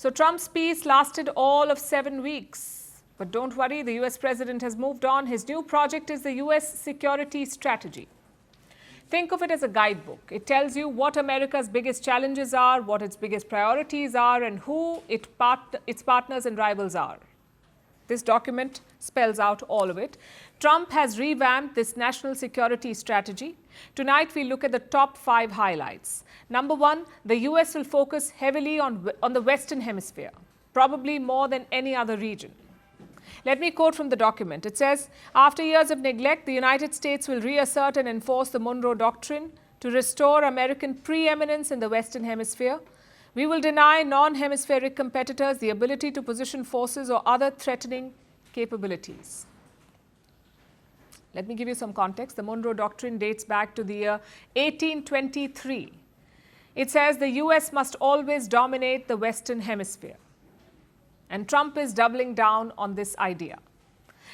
So Trump's peace lasted all of 7 weeks. But don't worry, the US president has moved on. His new project is the US security strategy. Think of it as a guidebook. It tells you what America's biggest challenges are, what its biggest priorities are, and who its partners and rivals are. This document spells out all of it. Trump has revamped this national security strategy. Tonight, we look at the top 5 highlights. Number 1, the US will focus heavily on the Western Hemisphere, probably more than any other region. Let me quote from the document. It says, after years of neglect, the United States will reassert and enforce the Monroe Doctrine to restore American preeminence in the Western Hemisphere. We will deny non-hemispheric competitors the ability to position forces or other threatening capabilities. Let me give you some context. The Monroe Doctrine dates back to the year 1823. It says the US must always dominate the Western Hemisphere. And Trump is doubling down on this idea.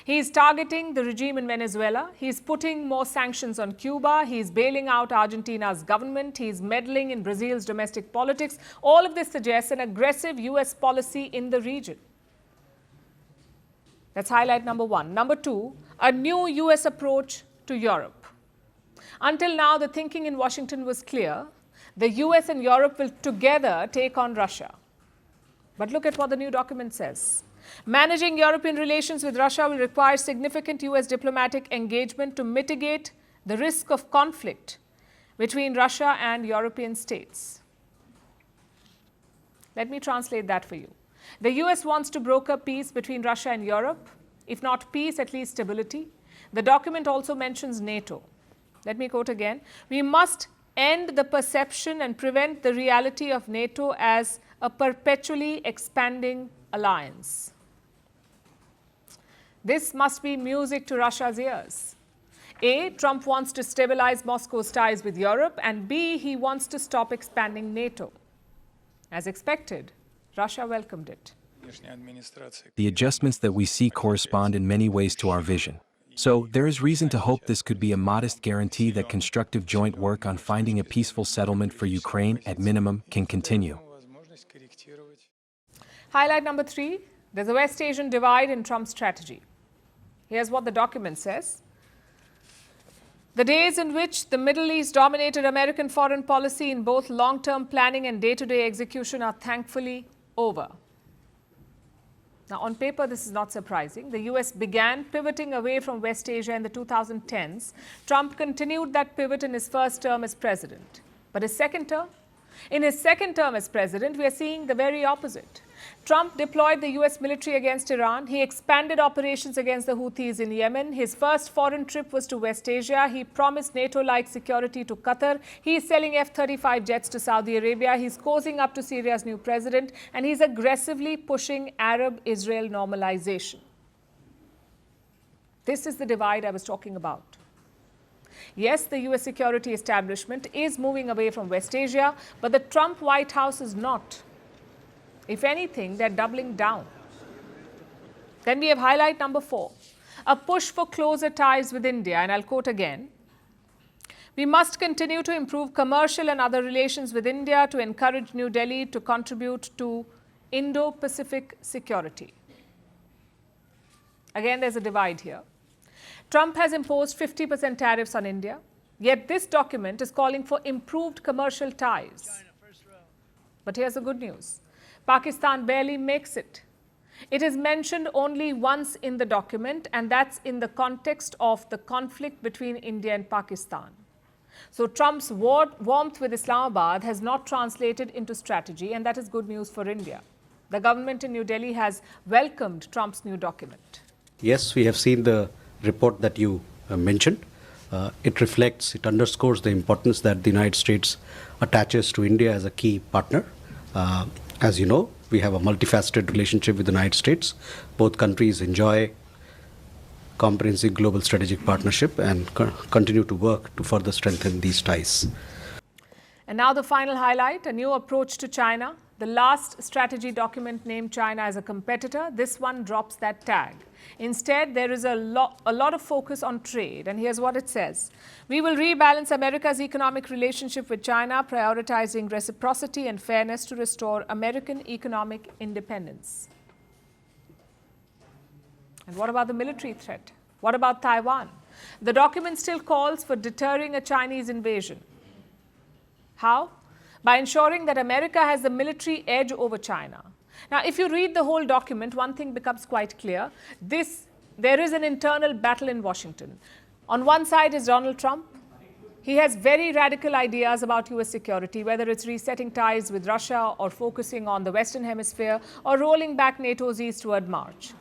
He is targeting the regime in Venezuela. He is putting more sanctions on Cuba. He is bailing out Argentina's government. He is meddling in Brazil's domestic politics. All of this suggests an aggressive US policy in the region. That's highlight number 1. Number 2, a new US approach to Europe. Until now, the thinking in Washington was clear. The US and Europe will together take on Russia. But look at what the new document says. Managing European relations with Russia will require significant US diplomatic engagement to mitigate the risk of conflict between Russia and European states. Let me translate that for you. The US wants to broker peace between Russia and Europe. If not peace, at least stability. The document also mentions NATO. Let me quote again. We must end the perception and prevent the reality of NATO as a perpetually expanding alliance. This must be music to Russia's ears. A, Trump wants to stabilize Moscow's ties with Europe, and B, he wants to stop expanding NATO. As expected, Russia welcomed it. The adjustments that we see correspond in many ways to our vision. So there is reason to hope this could be a modest guarantee that constructive joint work on finding a peaceful settlement for Ukraine at minimum can continue. Highlight number 3, there's a West Asian divide in Trump's strategy. Here's what the document says. The days in which the Middle East dominated American foreign policy in both long-term planning and day-to-day execution are thankfully over. Now, on paper, this is not surprising. The US began pivoting away from West Asia in the 2010s. Trump continued that pivot in his first term as president. But in his second term as president, we are seeing the very opposite. Trump deployed the US military against Iran. He expanded operations against the Houthis in Yemen. His first foreign trip was to West Asia. He promised NATO-like security to Qatar. He is selling F-35 jets to Saudi Arabia. He's cozying up to Syria's new president. And he's aggressively pushing Arab-Israel normalization. This is the divide I was talking about. Yes, the US security establishment is moving away from West Asia, but the Trump White House is not. If anything, they're doubling down. Then we have highlight number 4, a push for closer ties with India. And I'll quote again. We must continue to improve commercial and other relations with India to encourage New Delhi to contribute to Indo-Pacific security. Again, there's a divide here. Trump has imposed 50% tariffs on India, yet this document is calling for improved commercial ties. But here's the good news. Pakistan barely makes it. It is mentioned only once in the document, and that's in the context of the conflict between India and Pakistan. So Trump's warmth with Islamabad has not translated into strategy, and that is good news for India. The government in New Delhi has welcomed Trump's new document. Yes, we have seen the report that you mentioned. It underscores the importance that the United States attaches to India as a key partner. As you know, we have a multifaceted relationship with the United States. Both countries enjoy comprehensive global strategic partnership and continue to work to further strengthen these ties. And now the final highlight, a new approach to China. The last strategy document named China as a competitor. This one drops that tag. Instead, there is a lot of focus on trade. And here's what it says. We will rebalance America's economic relationship with China, prioritizing reciprocity and fairness to restore American economic independence. And what about the military threat? What about Taiwan? The document still calls for deterring a Chinese invasion. How? By ensuring that America has the military edge over China. Now, if you read the whole document, one thing becomes quite clear. There is an internal battle in Washington. On one side is Donald Trump. He has very radical ideas about US security, whether it's resetting ties with Russia or focusing on the Western Hemisphere or rolling back NATO's eastward march.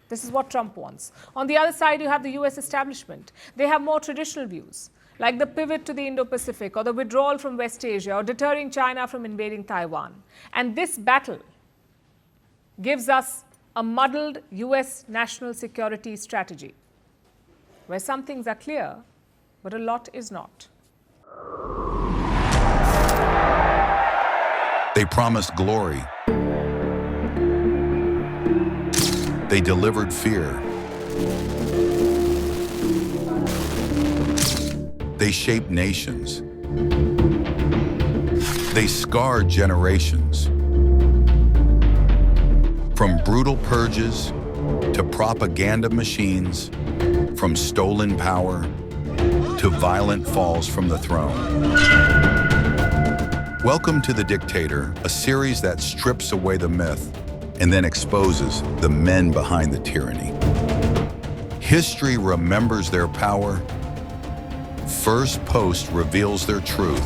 This is what Trump wants. On the other side, you have the US establishment. They have more traditional views, like the pivot to the Indo-Pacific or the withdrawal from West Asia or deterring China from invading Taiwan. And this battle gives us a muddled US national security strategy, where some things are clear, but a lot is not. They promised glory. They delivered fear. They shaped nations. They scarred generations. From brutal purges to propaganda machines, from stolen power to violent falls from the throne. Welcome to The Dictator, a series that strips away the myth and then exposes the men behind the tyranny. History remembers their power. Firstpost reveals their truth.